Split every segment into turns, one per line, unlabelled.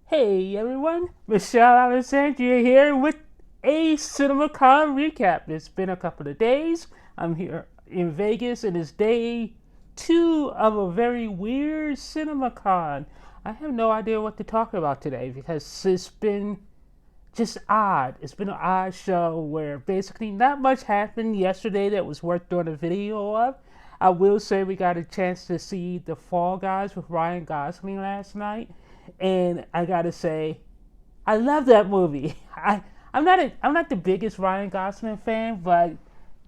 Hey everyone, Michelle Alexandria here with a CinemaCon recap. It's been a couple of days. I'm here in Vegas and it's day 2 of a very weird CinemaCon. I have no idea what to talk about today because it's been just odd. It's been an odd show where basically not much happened yesterday that was worth doing a video of. I will say we got a chance to see The Fall Guys with Ryan Gosling last night, and I gotta say, I love that movie. I'm not the biggest Ryan Gosling fan, but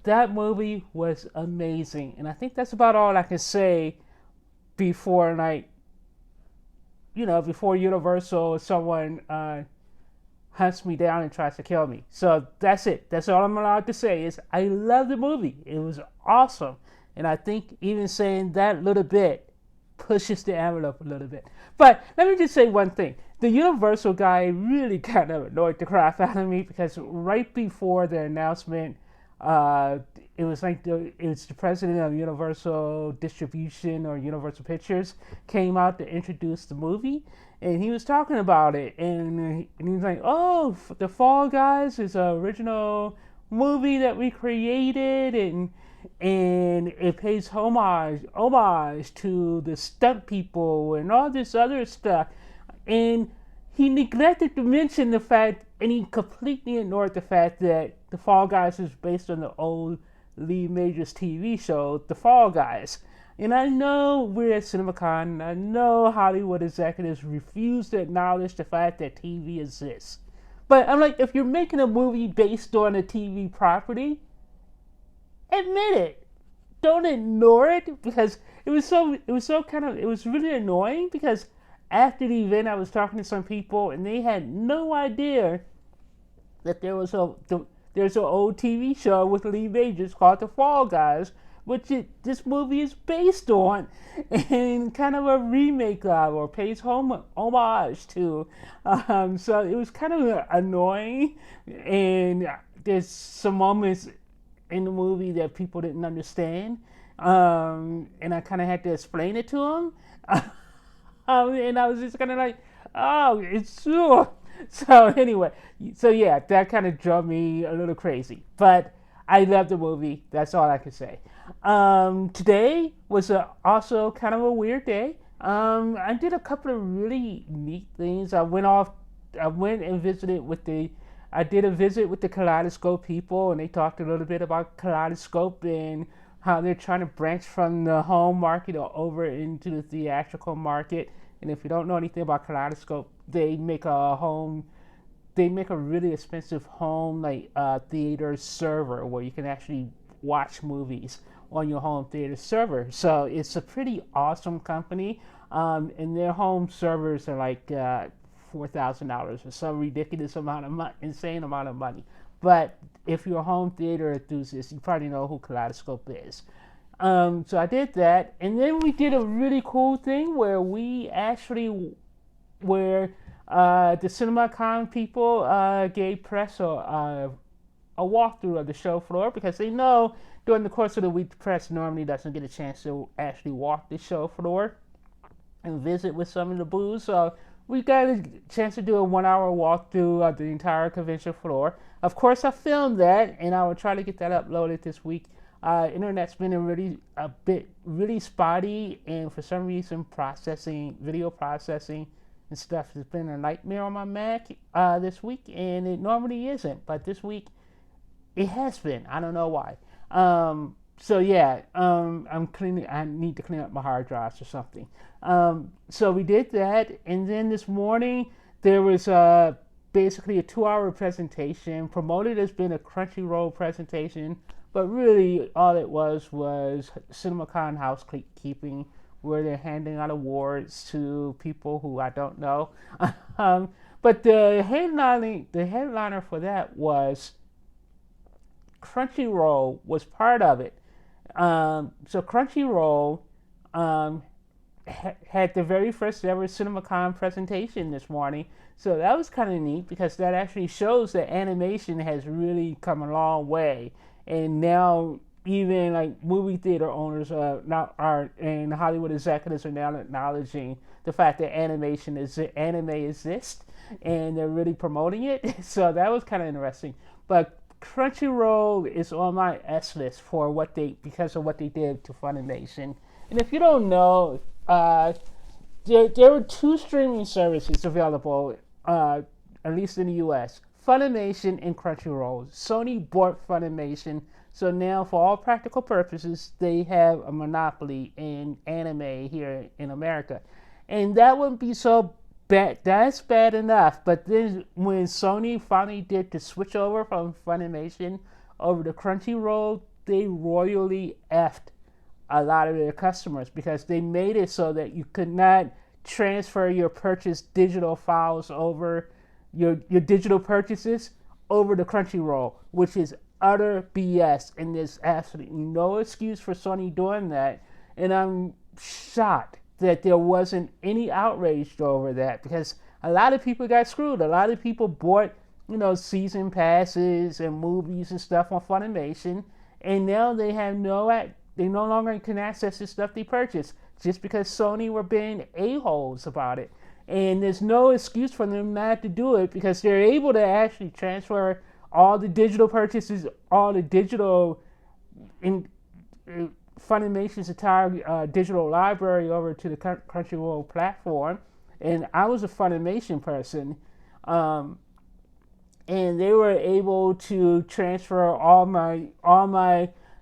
that movie was amazing, and I think that's about all I can say before before Universal or someone hunts me down and tries to kill me. So that's it. That's all I'm allowed to say is I love the movie. It was awesome. And I think even saying that little bit pushes the envelope a little bit. But let me just say one thing. The Universal guy really kind of annoyed the crap out of me because right before the announcement, uh, it was the president of Universal Distribution or Universal Pictures came out to introduce the movie, and he was talking about it, and he was like, "Oh, the Fall Guys is an original movie that we created, and it pays homage to the stunt people and all this other stuff." And he neglected to mention the fact, and he completely ignored the fact that the Fall Guys is based on the old Lee Majors TV show, The Fall Guys. And I know we're at CinemaCon, and I know Hollywood executives refuse to acknowledge the fact that TV exists. But I'm like, if you're making a movie based on a TV property, admit it. Don't ignore it, because it was really annoying because after the event I was talking to some people and they had no idea that there's an old TV show with Lee Majors called The Fall Guys, this movie is based on, and kind of a remake of or pays homage to. So it was kind of annoying, and there's some moments in the movie that people didn't understand, and I kind of had to explain it to them. And I was just kind of like, "Oh, it's sure." So anyway, so yeah, that kind of drove me a little crazy, but I love the movie. That's all I can say. Today was also kind of a weird day. I did a couple of really neat things. I went and visited with I did a visit with the Kaleidoscope people, and they talked a little bit about Kaleidoscope and how they're trying to branch from the home market or over into the theatrical market. And if you don't know anything about Kaleidoscope, they make a really expensive home theater server where you can actually watch movies on your home theater server. So it's a pretty awesome company, and their home servers are like $4,000 or some ridiculous insane amount of money. But if you're a home theater enthusiast, you probably know who Kaleidoscope is. So I did that, and then we did a really cool thing where the CinemaCon people gave press a walkthrough of the show floor, because they know during the course of the week the press normally doesn't get a chance to actually walk the show floor and visit with some of the booths. So we got a chance to do a 1 hour walkthrough of the entire convention floor. Of course, I filmed that, and I will try to get that uploaded this week. Internet's been really spotty, and for some reason, video processing and stuff has been a nightmare on my Mac this week, and it normally isn't, but this week it has been. I don't know why. So yeah, I'm cleaning. I need to clean up my hard drives or something. So we did that, and then this morning there was basically a 2 hour presentation promoted as being a Crunchyroll presentation, but really all it was CinemaCon housekeeping, where they're handing out awards to people who I don't know. But the headliner for that was Crunchyroll was part of it. So Crunchyroll had the very first ever CinemaCon presentation this morning. So that was kind of neat, because that actually shows that animation has really come a long way. And now even like movie theater owners now are and Hollywood executives are now acknowledging the fact that anime exists, and they're really promoting it. So that was kind of interesting. But Crunchyroll is on my S list for what they because of what they did to Funimation. And if you don't know, there were two streaming services available, at least in the U.S. Funimation and Crunchyroll. Sony bought Funimation, so now for all practical purposes, they have a monopoly in anime here in America, and that wouldn't be so bad. That's bad enough. But then when Sony finally did the switch over from Funimation over to Crunchyroll, they royally effed a lot of their customers because they made it so that you could not transfer your purchased digital files over your digital purchases over to Crunchyroll, which is utter BS, and there's absolutely no excuse for Sony doing that. And I'm shocked that there wasn't any outrage over that because a lot of people got screwed. A lot of people bought, season passes and movies and stuff on Funimation, and now they no longer can access the stuff they purchased just because Sony were being a-holes about it. And there's no excuse for them not to do it because they're able to actually transfer all the digital purchases, all the digital in Funimation's entire digital library over to the Crunchyroll platform. And I was a Funimation person, and they were able to transfer all my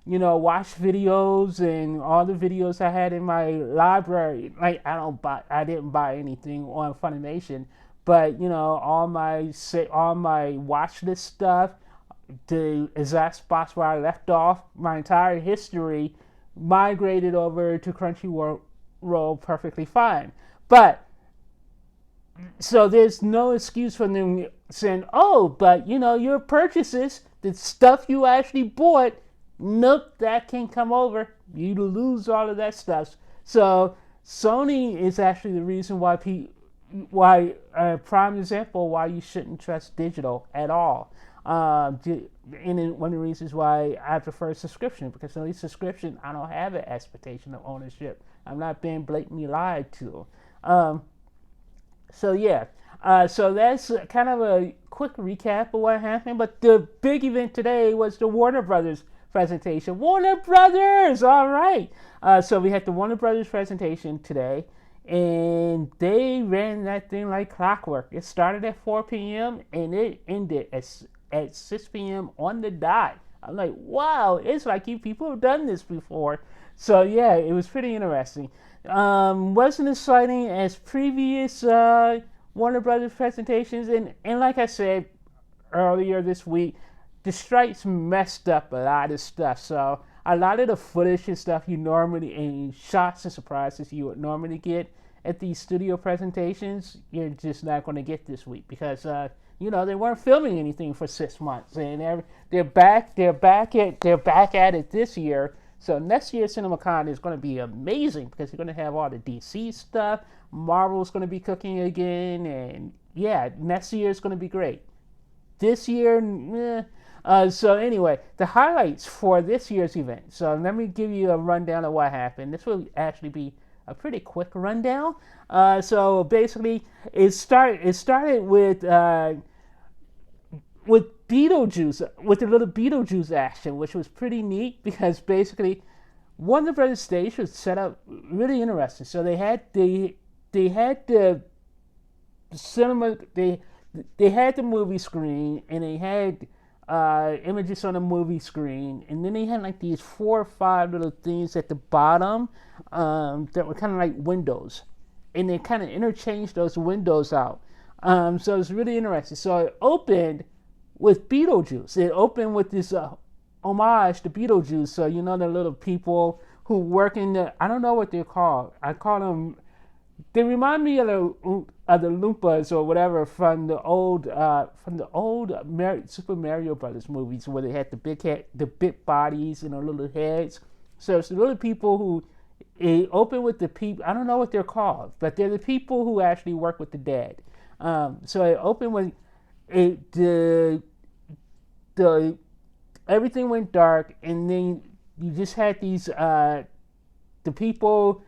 watch videos and all the videos I had in my library. Like I didn't buy anything on Funimation, but all my watch list stuff, the exact spots where I left off, my entire history migrated over to Crunchyroll perfectly fine. But so there's no excuse for them saying, "Oh, but your purchases, the stuff you actually bought." Nope, that can't come over. You lose all of that stuff. So Sony is actually the reason why a prime example why you shouldn't trust digital at all. And one of the reasons why I prefer subscription, because at least subscription I don't have an expectation of ownership. I'm not being blatantly lied to. So yeah. So that's kind of a quick recap of what happened. But the big event today was the Warner Brothers presentation. Warner Brothers! All right. So we had the Warner Brothers presentation today, and they ran that thing like clockwork. It started at 4 p.m. and it ended at 6 p.m. on the dot. I'm like, wow, it's like you people have done this before. So yeah, it was pretty interesting. Wasn't as exciting as previous Warner Brothers presentations, and like I said earlier this week, the strikes messed up a lot of stuff. So a lot of the footage and stuff and shots and surprises you would normally get at these studio presentations, you're just not going to get this week because they weren't filming anything for 6 months, and they're back at it this year. So next year's CinemaCon is going to be amazing because you're going to have all the DC stuff. Marvel's going to be cooking again, and yeah, next year is going to be great. This year, so anyway, the highlights for this year's event. So let me give you a rundown of what happened. This will actually be a pretty quick rundown. So basically, it started with Beetlejuice, with a little Beetlejuice action, which was pretty neat because basically Warner Brothers stage was set up really interesting. So they had the cinema, they had the movie screen, and they had images on the movie screen, and then they had like these 4 or 5 little things at the bottom that were kind of like windows, and they kind of interchanged those windows out. So it's really interesting. So it opened with Beetlejuice. It opened with this homage to Beetlejuice. So the little people who work in I don't know what they're called. I call them. They remind me of the Loompas or whatever from the old Super Mario Brothers movies where they had the big bodies and the little heads. So it's the little people who open with the people. I don't know what they're called, but they're the people who actually work with the dead. So it opened with the everything went dark, and then you just had these the people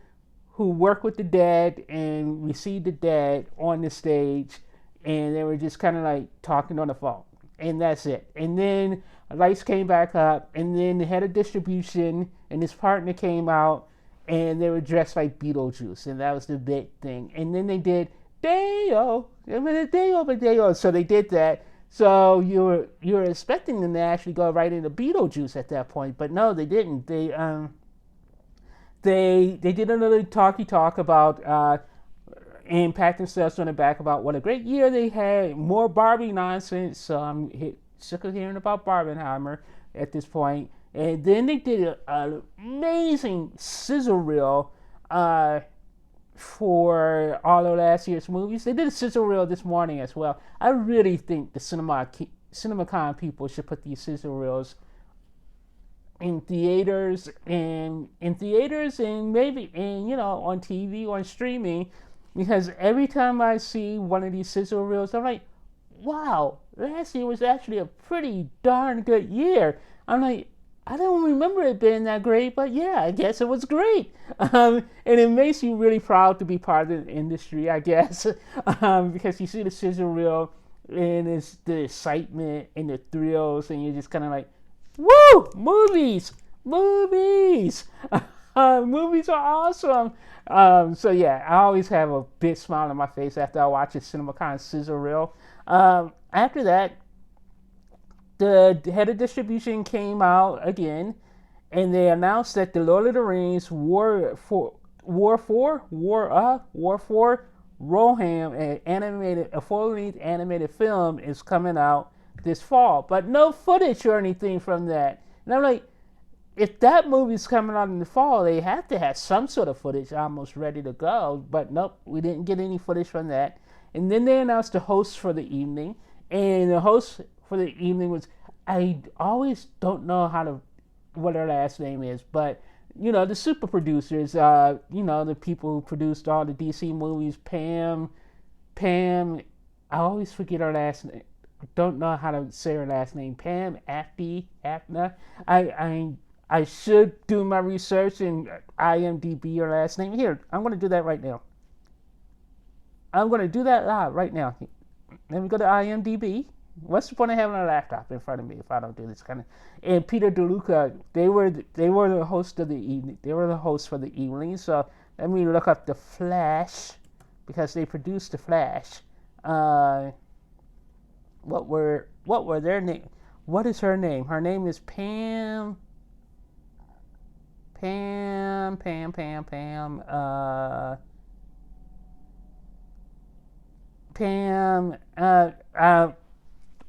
who work with the dead and receive the dead on the stage, and they were just kind of like talking on the phone, and that's it. And then lights came back up, and then the head of distribution and his partner came out, and they were dressed like Beetlejuice, and that was the big thing. And then they did Deo, Deo. So they did that. So you were expecting them to actually go right into Beetlejuice at that point, but no, they didn't. They did another talk about and pat themselves on the back about what a great year they had. More Barbie nonsense. So I'm sick of hearing about Barbenheimer at this point. And then they did an amazing sizzle reel for all of last year's movies. They did a sizzle reel this morning as well. I really think the CinemaCon people should put these sizzle reels in theaters and maybe on TV, on streaming, because every time I see one of these sizzle reels, I'm like, wow, last year was actually a pretty darn good year. I'm like, I don't remember it being that great, but yeah, I guess it was great. And it makes you really proud to be part of the industry, I guess, because you see the sizzle reel and it's the excitement and the thrills, and you're just kind of like, woo, movies, movies are awesome. So yeah, I always have a big smile on my face after I watch a CinemaCon sizzle reel. After that, the head of distribution came out again, and they announced that the Lord of the Rings War for Roham, a full-length animated film, is coming out this fall, but no footage or anything from that. And I'm like, if that movie's coming out in the fall, they have to have some sort of footage almost ready to go. But nope, we didn't get any footage from that. And then they announced the host for the evening, and the host for the evening was, I always don't know what her last name is, but the super producers, the people who produced all the DC movies, Pam, I always forget her last name. Don't know how to say her last name. Pam Apna. I should do my research and IMDb her last name. Here, I'm going to do that right now. I'm going to do that live right now. Let me go to IMDb. What's the point of having a laptop in front of me if I don't do this kind of? And Peter DeLuca, they were the host of the evening. They were the hosts for the evening. So let me look up The Flash, because they produced The Flash. What were their name? What is her name? Her name is Pam.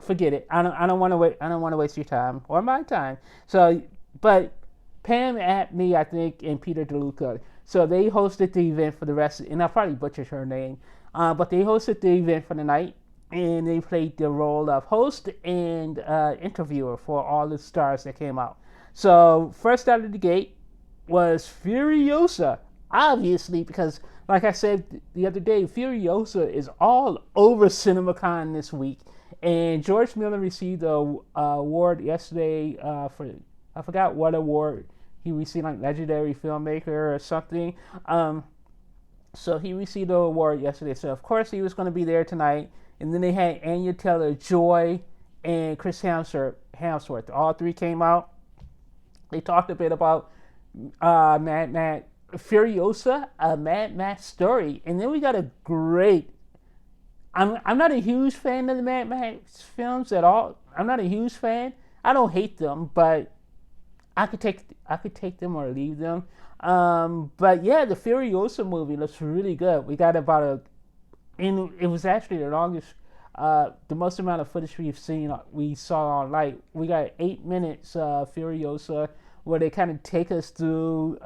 Forget it. I don't want to wait. I don't want to waste your time or my time. So, but Pam Apney, I think, and Peter DeLuca. So they hosted the event for the rest, and I probably butchered her name, but they hosted the event for the night, and they played the role of host and interviewer for all the stars that came out. So first out of the gate was Furiosa, obviously, because like I said the other day, Furiosa is all over CinemaCon this week. And George Miller received the award yesterday for, I forgot what award he received, like legendary filmmaker or something. So he received the award yesterday. So of course he was going to be there tonight. And then they had Anya Taylor-Joy and Chris Hemsworth. All three came out. They talked a bit about Mad Furiosa, a Mad Max story. And then we got a great... I'm not a huge fan of the Mad Max films at all. I'm not a huge fan. I don't hate them, but I could take them or leave them. But yeah, the Furiosa movie looks really good. We got and it was actually the longest, the most amount of footage we saw online. We got 8 minutes Furiosa, where they kind of take us through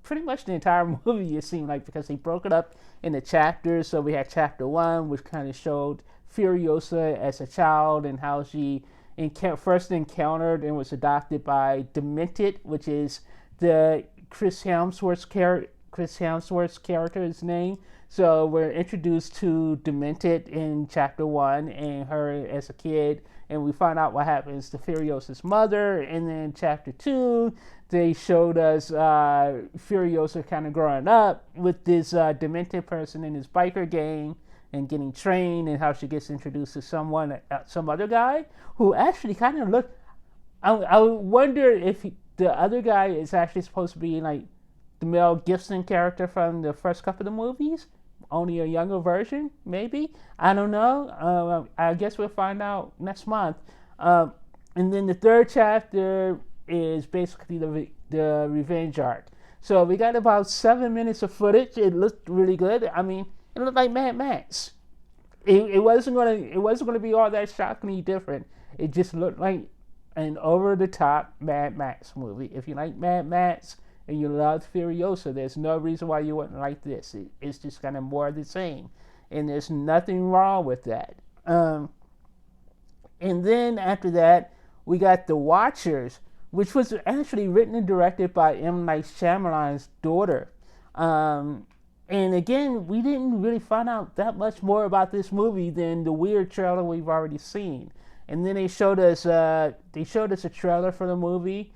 pretty much the entire movie, it seemed like, because they broke it up into chapters. So we had chapter 1, which kind of showed Furiosa as a child and how she first encountered and was adopted by Demented, which is the Chris Hemsworth's Chris Hemsworth's character's name. So we're introduced to Demented in chapter 1 and her as a kid, and we find out what happens to Furiosa's mother. And then chapter 2, they showed us Furiosa kind of growing up with this demented person in his biker gang and getting trained, and how she gets introduced to some other guy who actually kind of looked. I wonder if the other guy is actually supposed to be like the Mel Gibson character from the first couple of movies, only a younger version, maybe. I don't know. I guess we'll find out next month. And then the third chapter is basically the revenge arc. So we got about 7 minutes of footage. It looked really good. I mean, it looked like Mad Max. It wasn't gonna be all that shockingly different. It just looked like an over-the-top Mad Max movie. If you like Mad Max and you love Furiosa, there's no reason why you wouldn't like this. It's just kind of more of the same, and there's nothing wrong with that. And then after that, we got The Watchers, which was actually written and directed by M. Night Shyamalan's daughter. And again, we didn't really find out that much more about this movie than the weird trailer we've already seen. And then they showed us a trailer for the movie.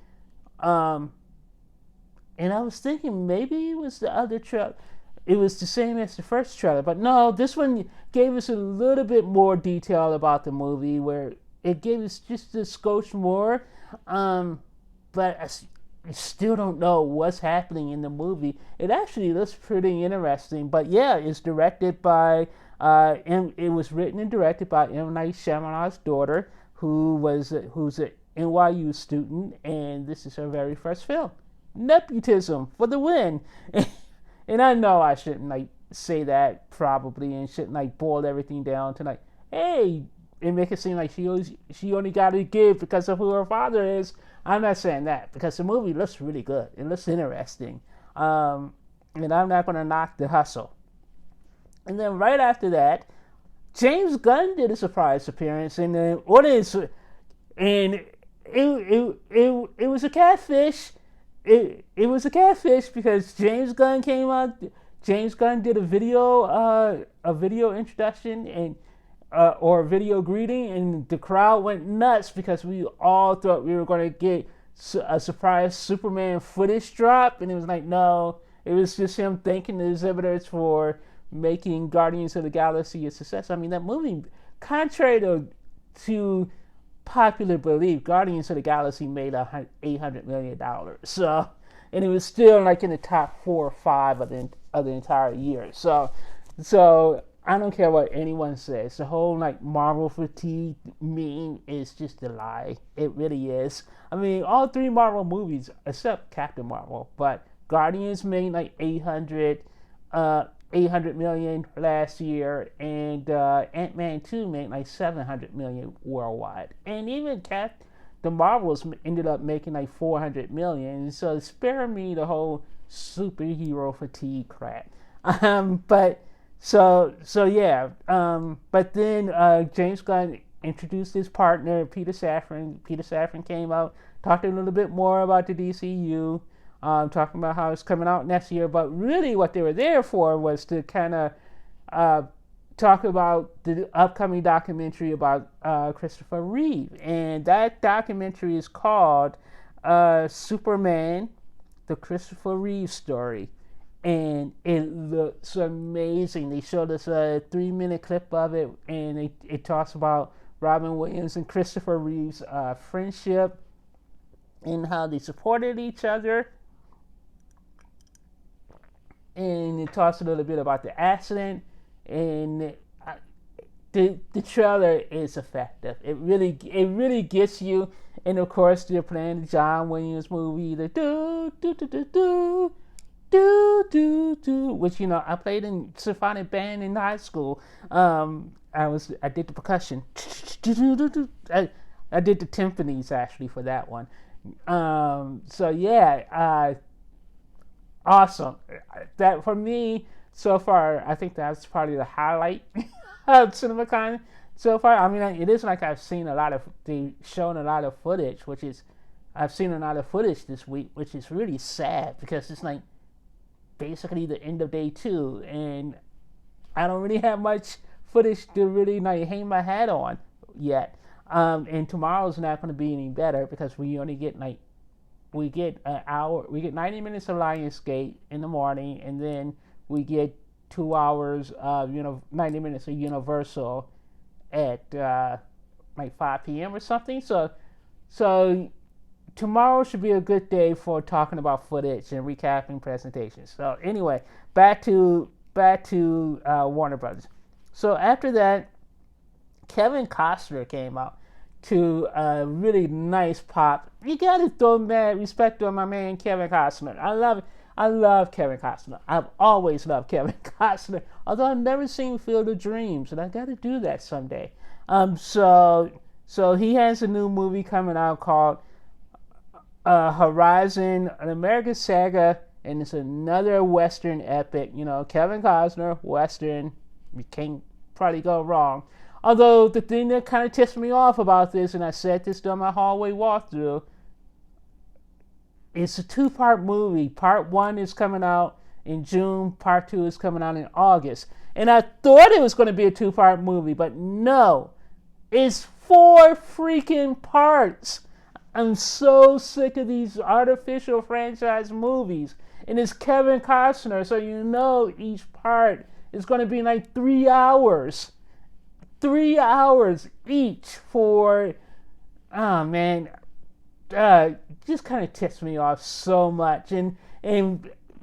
And I was thinking maybe it was the other trailer. It was the same as the first trailer. But no, this one gave us a little bit more detail about the movie, where it gave us just a skosh more. But I still don't know what's happening in the movie. It actually looks pretty interesting. But yeah, it's directed by, it was written and directed by M. Night Shyamalan's daughter, who's an NYU student, and this is her very first film. Nepotism for the win. And I know I shouldn't like say that probably, and shouldn't like boil everything down to like, hey, and make it seem like she only got to give because of who her father is. I'm not saying that, because the movie looks really good. It looks interesting. And I'm not going to knock the hustle. And then right after that, James Gunn did a surprise appearance in the audience, and it was a catfish. It was a catfish because James Gunn came out. James Gunn did a video introduction and or a video greeting, and the crowd went nuts because we all thought we were going to get a surprise Superman footage drop, and it was like, no, it was just him thanking the exhibitors for making Guardians of the Galaxy a success. I mean, that movie, contrary to popular belief, Guardians of the Galaxy made $800 million. So, and it was still like in the top 4 or 5 of the entire year. So I don't care what anyone says. The whole like Marvel fatigue meme is just a lie. It really is. I mean, all 3 Marvel movies except Captain Marvel, but Guardians made like 800 million last year, and Ant-Man 2 made like 700 million worldwide, and even the Marvels ended up making like 400 million. So spare me the whole superhero fatigue crap. But then James Gunn introduced his partner Peter Safran. Peter Safran came out, talked a little bit more about the DCU. Talking about how it's coming out next year, but really what they were there for was to kind of talk about the upcoming documentary about Christopher Reeve, and that documentary is called Superman, the Christopher Reeve story, and it looks amazing. They showed us a 3-minute clip of it, and it talks about Robin Williams and Christopher Reeve's friendship and how they supported each other. And it talks a little bit about the accident, and the trailer is effective. It really gets you. And of course, they're playing the John Williams movie, the do do do do do do do do, which I played in symphonic band in high school. I did the percussion. I did the timpanis actually for that one. So yeah. Awesome. That for me so far, I think that's probably the highlight of CinemaCon so far. I mean, it isn't like they've shown a lot of footage, I've seen a lot of footage this week, which is really sad because it's like basically the end of day 2, and I don't really have much footage to really like hang my hat on yet. And tomorrow's not going to be any better because we only get like we get an hour, we get 90 minutes of Lionsgate in the morning, and then we get 2 hours of 90 minutes of Universal at like 5 p.m. or something. So tomorrow should be a good day for talking about footage and recapping presentations. So anyway, back to Warner Brothers. So after that, Kevin Costner came out to a really nice pop. You gotta throw mad respect on my man Kevin Costner. I love Kevin Costner. I've always loved Kevin Costner. Although I've never seen Field of Dreams, and I gotta do that someday. So he has a new movie coming out called Horizon, an American Saga, and it's another Western epic. Kevin Costner, Western. You can't probably go wrong. Although the thing that kind of tips me off about this, and I said this during my hallway walkthrough, it's a 2-part movie. Part 1 is coming out in June. Part 2 is coming out in August. And I thought it was going to be a 2-part movie, but no. It's 4 freaking parts. I'm so sick of these artificial franchise movies. And it's Kevin Costner, so each part is going to be like 3 hours. 3 hours each for, oh man, just kind of ticks me off so much. And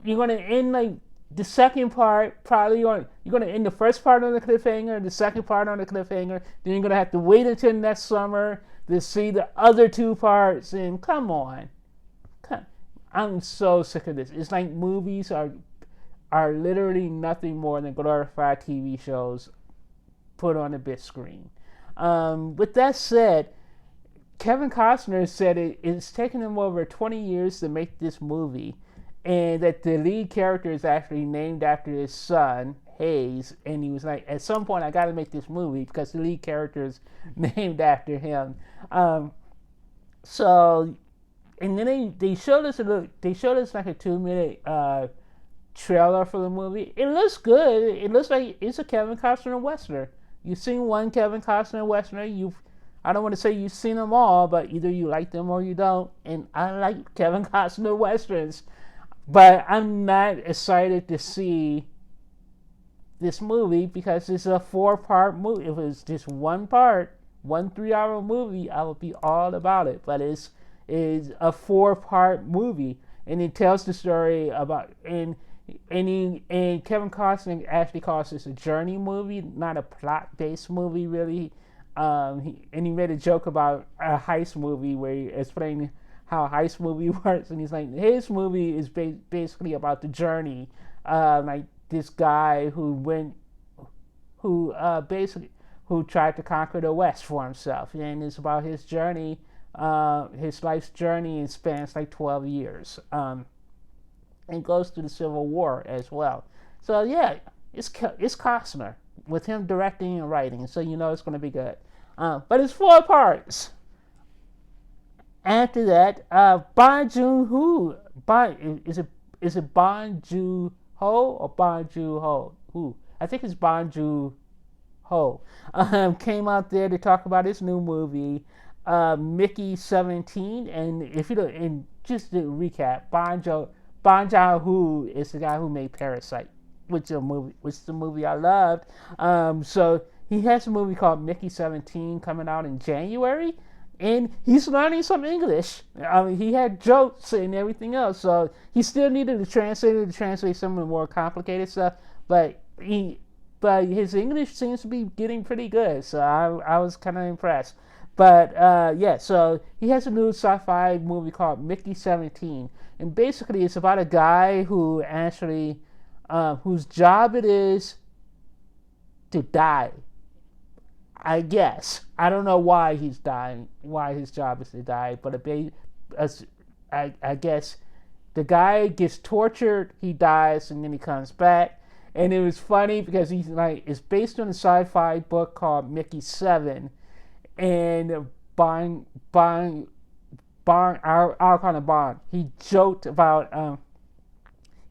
you're going to end like the second part, probably you're going to end the first part on the cliffhanger, the second part on the cliffhanger, then you're going to have to wait until next summer to see the other 2 parts. And come on. I'm so sick of this. It's like movies are literally nothing more than glorified TV shows put on a big screen. With that said, Kevin Costner said it's taken him over 20 years to make this movie, and that the lead character is actually named after his son, Hayes, and he was like, at some point I got to make this movie because the lead character is named after him. And then they showed us like a 2-minute trailer for the movie. It looks good. It looks like it's a Kevin Costner Western. You've seen one Kevin Costner Western. I don't want to say you've seen them all, but either you like them or you don't. And I like Kevin Costner Westerns. But I'm not excited to see this movie because it's a 4-part movie. If it was just one 3-hour movie, I would be all about it. But it's a 4-part movie. And it tells the story about... And Kevin Costner actually calls this a journey movie, not a plot-based movie, really. He made a joke about a heist movie where he explained how a heist movie works, and he's like, his movie is basically about the journey. Like this guy who tried to conquer the West for himself, and it's about his journey, his life's journey, and spans like 12 years. And goes through the Civil War as well. So yeah, it's Costner with him directing and writing, so it's going to be good. But it's 4 parts. After that, Bong Joon-ho. Is it Bong Joon-ho or Bong Joon-ho? Who? I think it's Bong Joon-ho. Came out there to talk about his new movie, Mickey 17. And and just to recap, Bong Joon-ho is the guy who made Parasite, which is the movie I loved. So he has a movie called Mickey 17 coming out in January, and he's learning some English. I mean, he had jokes and everything else, so he still needed a translator to translate some of the more complicated stuff. But his English seems to be getting pretty good, so I was kind of impressed. But so he has a new sci-fi movie called Mickey 17, and basically it's about a guy who actually whose job it is to die. I guess I don't know why he's dying, why his job is to die, but I guess the guy gets tortured, he dies, and then he comes back. And it was funny because he's like, it's based on a sci-fi book called Mickey 7. And I'll call him Bond. He joked about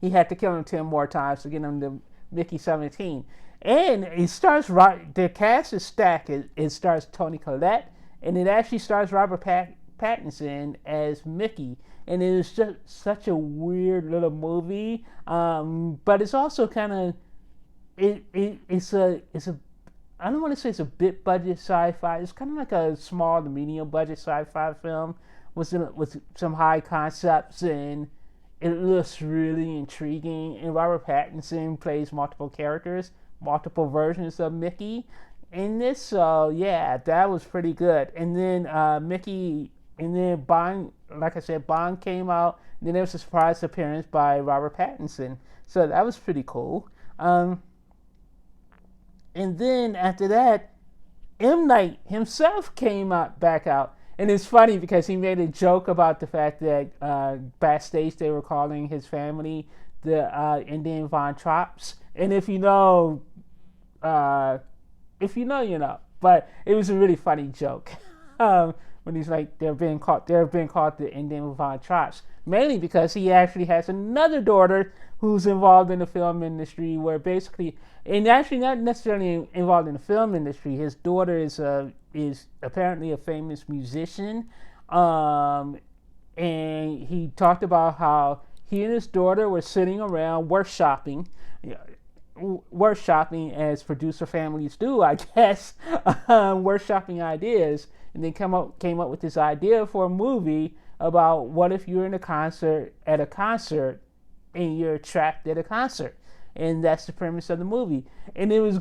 he had to kill him 10 more times to get him to Mickey 17. And it starts right. The cast is stacked. It starts Toni Collette, and it actually stars Robert Pattinson as Mickey. And it is just such a weird little movie. But it's also kind of it's a I don't want to say it's a big budget sci-fi. It's kind of like a small to medium budget sci-fi film with some high concepts, and it looks really intriguing. And Robert Pattinson plays multiple characters, multiple versions of Mickey in this. So yeah, that was pretty good. And then Mickey, and then Bond, like I said, Bond came out. And then there was a surprise appearance by Robert Pattinson. So that was pretty cool. And then after that, M. Night himself came back out. And it's funny because he made a joke about the fact that backstage they were calling his family the Indian Von Trapps. And if you know, you know. But it was a really funny joke when he's like, they're being called the Indian Von Trapps. Mainly because he actually has another daughter who's involved in the film industry, where basically, and actually not necessarily involved in the film industry. His daughter is apparently a famous musician, and he talked about how he and his daughter were sitting around workshopping as producer families do, I guess, workshopping ideas, and they came up with this idea for a movie about what if you're at a concert and you're trapped at a concert. And that's the premise of the movie. And it was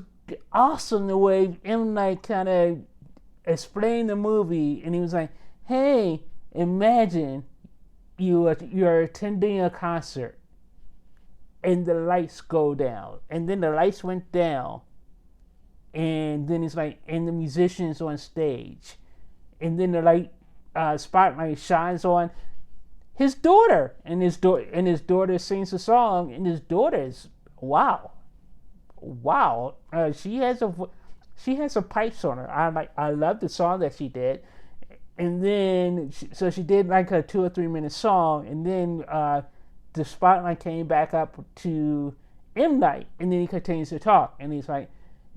awesome the way M. Night kind of explained the movie. And he was like, hey, imagine you're attending a concert and the lights go down. And then the lights went down. And then it's like, and the musician's on stage. And then the spotlight shines on his daughter, and his daughter sings a song, and his daughter is wow. She has a pipes on her. I love the song that she did, and then she did like a 2 or 3 minute song, and then the spotlight came back up to M. Night, and then he continues to talk, and he's like,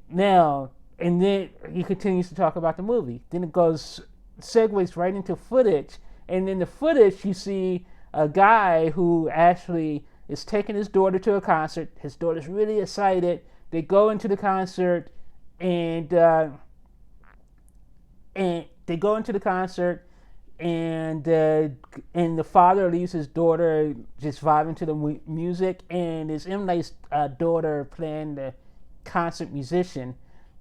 now, and then he continues to talk about the movie. Then it segues right into footage, and in the footage you see a guy who actually is taking his daughter to a concert. His daughter's really excited. They go into the concert, and the father leaves his daughter just vibing to the music, and it's M. Night's daughter playing the concert musician.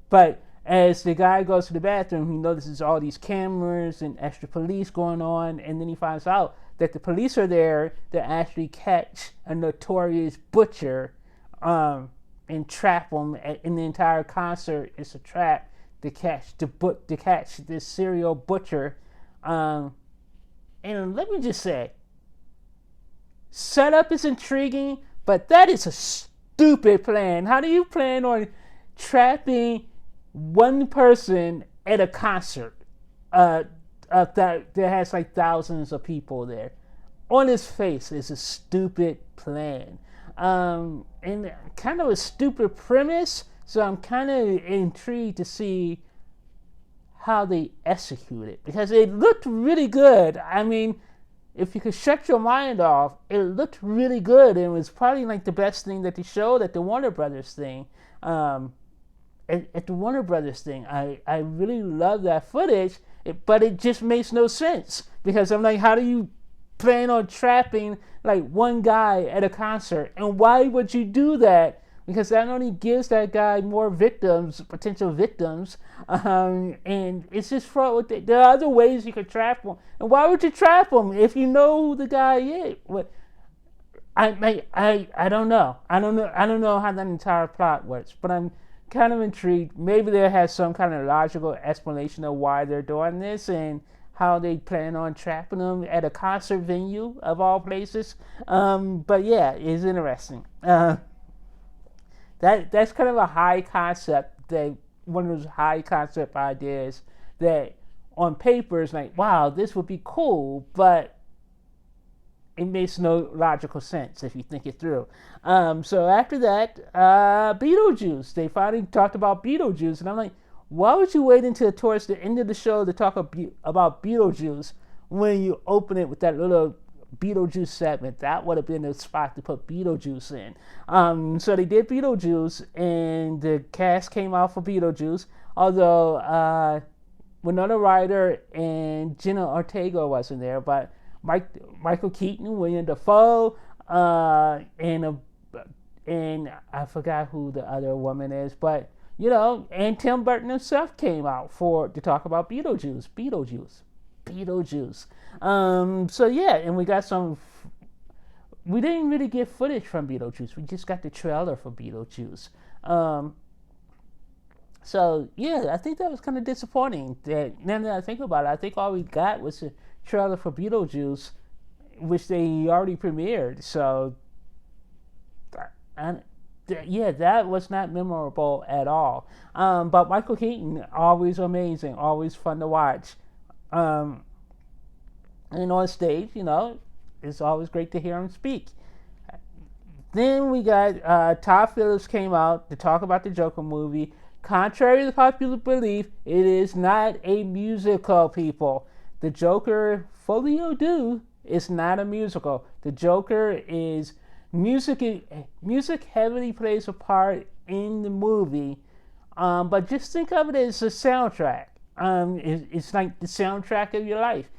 But as the guy goes to the bathroom, he notices all these cameras and extra police going on, and then he finds out that the police are there to actually catch a notorious butcher and trap him. In the entire concert, it's a trap to catch this serial butcher. And let me just say, setup is intriguing, but that is a stupid plan. How do you plan on trapping one person at a concert that has like thousands of people there? On his face is a stupid plan, and kind of a stupid premise. So I'm kind of intrigued to see how they execute it, because it looked really good. I mean, if you could shut your mind off, it looked really good, and it was probably like the best thing that they showed at the Warner Brothers thing. At the Warner Brothers thing, I really love that footage, but it just makes no sense, because I'm like, how do you plan on trapping like one guy at a concert, and why would you do that? Because that only gives that guy more potential victims, and it's just fraught with there are other ways you could trap him, and why would you trap him if you know who the guy is? I don't know. I don't know how that entire plot works, but I'm kind of intrigued. Maybe there has some kind of logical explanation of why they're doing this and how they plan on trapping them at a concert venue of all places. But yeah, it's interesting. That's kind of a high concept, one of those high concept ideas that on paper is like, wow, this would be cool, but it makes no logical sense if you think it through. So after that, Beetlejuice. They finally talked about Beetlejuice, and I'm like, why would you wait until towards the end of the show to talk about Beetlejuice when you open it with that little Beetlejuice segment? That would have been the spot to put Beetlejuice in. So they did Beetlejuice, and the cast came out for Beetlejuice. Although Winona Ryder and Jenna Ortega wasn't there, but Michael Keaton, William Dafoe, and I forgot who the other woman is, but and Tim Burton himself came out to talk about Beetlejuice. So yeah, and we got some. We didn't really get footage from Beetlejuice. We just got the trailer for Beetlejuice. So yeah, I think that was kind of disappointing. That now that I think about it, I think all we got was a trailer for Beetlejuice, which they already premiered. So, that was not memorable at all. But Michael Keaton, always amazing, always fun to watch. And on stage, it's always great to hear him speak. Then we got Todd Phillips came out to talk about the Joker movie. Contrary to popular belief, it is not a musical, people. The Joker, Folio Do, is not a musical. The Joker is music. Music heavily plays a part in the movie, but just think of it as a soundtrack. It's like the soundtrack of your life.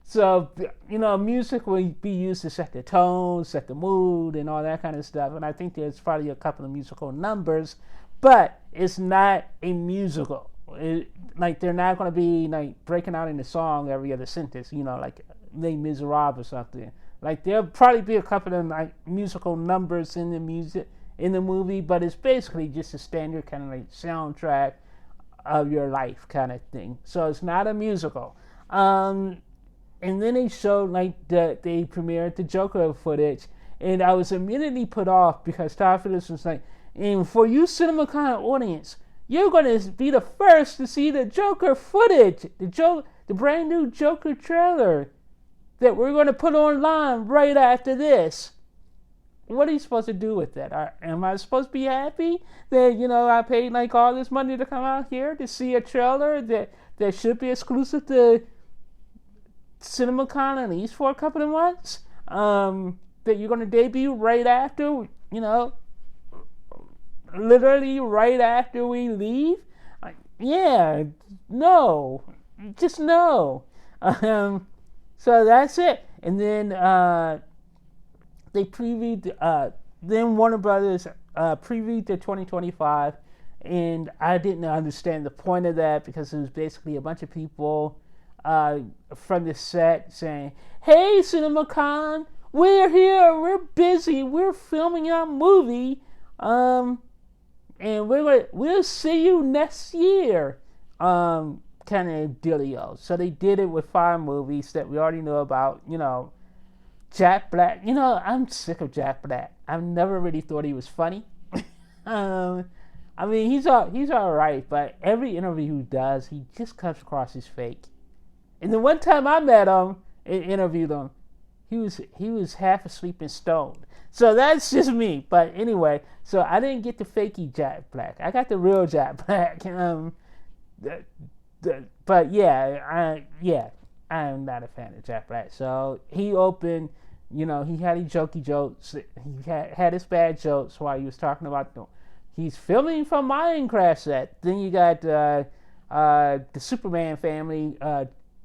So music will be used to set the tone, set the mood, and all that kind of stuff. And I think there's probably a couple of musical numbers, but it's not a musical. They're not going to be breaking out in the song every other sentence, like Les Miserables or something. There'll probably be a couple of musical numbers in the movie, but it's basically just a standard kind of soundtrack of your life kind of thing. So it's not a musical. And then they showed they premiered the Joker footage, and I was immediately put off because Todd Phillips was like, and for you CinemaCon audience, you're going to be the first to see the Joker footage, the brand new Joker trailer that we're going to put online right after this. What are you supposed to do with that? Am I supposed to be happy that, I paid all this money to come out here to see a trailer that should be exclusive to CinemaCon at least for a couple of months? That you're going to debut right after, literally right after we leave? No. Just no. So that's it. And then they previewed, then Warner Brothers previewed the 2025, and I didn't understand the point of that because it was basically a bunch of people from the set saying, hey, CinemaCon, we're here, we're busy, we're filming our movie, and we'll see you next year, kind of dealio. So they did it with 5 movies that we already know about. Jack Black. I'm sick of Jack Black. I've never really thought he was funny. He's all right, but every interview he does, he just comes across as fake. And the one time I met him and interviewed him, he was half asleep and stoned. So that's just me. But anyway, so I didn't get the fakey Jack Black. I got the real Jack Black. But I'm not a fan of Jack Black. So he opened, he had his jokey jokes. He had his bad jokes while he was talking about them. He's filming from Minecraft set. Then you got the Superman family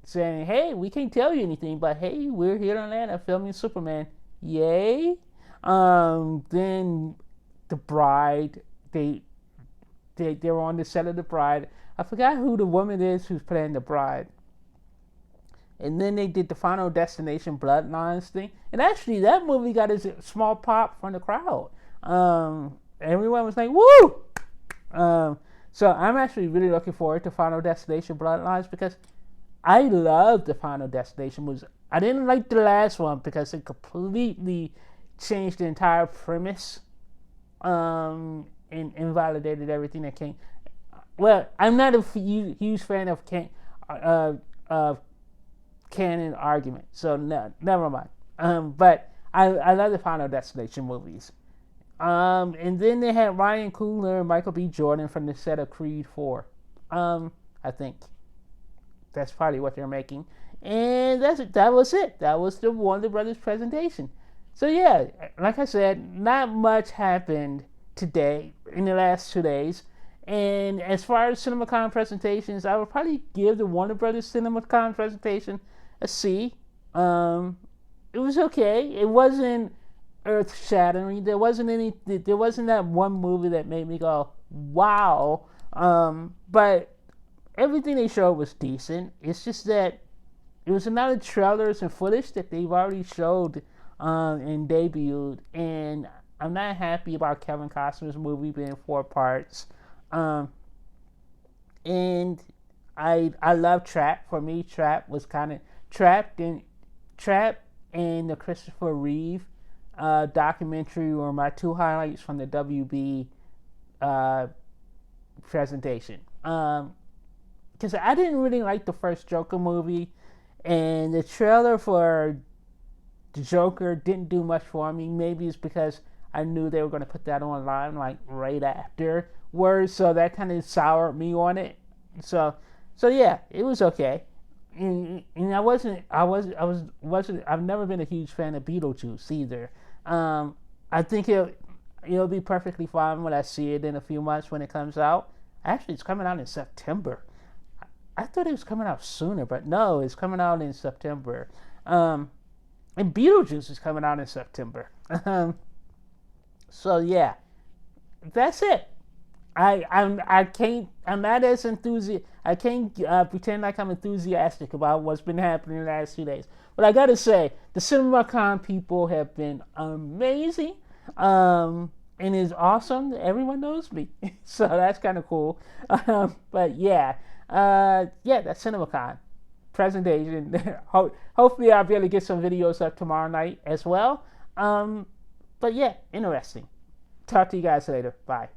saying, hey, we can't tell you anything, but hey, we're here in Atlanta filming Superman. Yay. Then The Bride, they were on the set of The Bride. I forgot who the woman is who's playing The Bride. And then they did the Final Destination Bloodlines thing. And actually, that movie got a small pop from the crowd. Everyone was like, woo! So I'm actually really looking forward to Final Destination Bloodlines because I love the Final Destination movies. I didn't like the last one because it completely changed the entire premise and invalidated everything that came. Well, I'm not a huge fan of canon argument, so no, never mind. But I love the Final Destination movies. And then they had Ryan Coogler and Michael B. Jordan from the set of Creed 4. I think that's probably what they're making. And that was it. That was the Warner Brothers presentation. So yeah, like I said, not much happened today in the last 2 days. And as far as CinemaCon presentations, I would probably give the Warner Brothers CinemaCon presentation a C. It was okay. It wasn't earth shattering. There wasn't that one movie that made me go wow. But everything they showed was decent. It's just that it was another trailers and footage that they've already showed and debuted, and I'm not happy about Kevin Costner's movie being 4 parts. And I love Trap. For me, Trap was kind of Trap and the Christopher Reeve documentary were my 2 highlights from the WB presentation. Because I didn't really like the first Joker movie, and the trailer for the Joker didn't do much for me. Maybe it's because I knew they were going to put that online like right afterwards, so that kind of soured me on it. So yeah, it was okay. And I've never been a huge fan of Beetlejuice either. I think it'll be perfectly fine when I see it in a few months when it comes out. Actually, it's coming out in September. I thought it was coming out sooner, but no, it's coming out in September. And Beetlejuice is coming out in September. So yeah, that's it. I'm not as enthusiastic. I can't pretend like I'm enthusiastic about what's been happening in the last 2 days. But I gotta say, the CinemaCon people have been amazing. And it's awesome that everyone knows me. So that's kind of cool. But yeah, that's CinemaCon presentation. Hopefully I'll be able to get some videos up tomorrow night as well. But yeah, interesting. Talk to you guys later. Bye.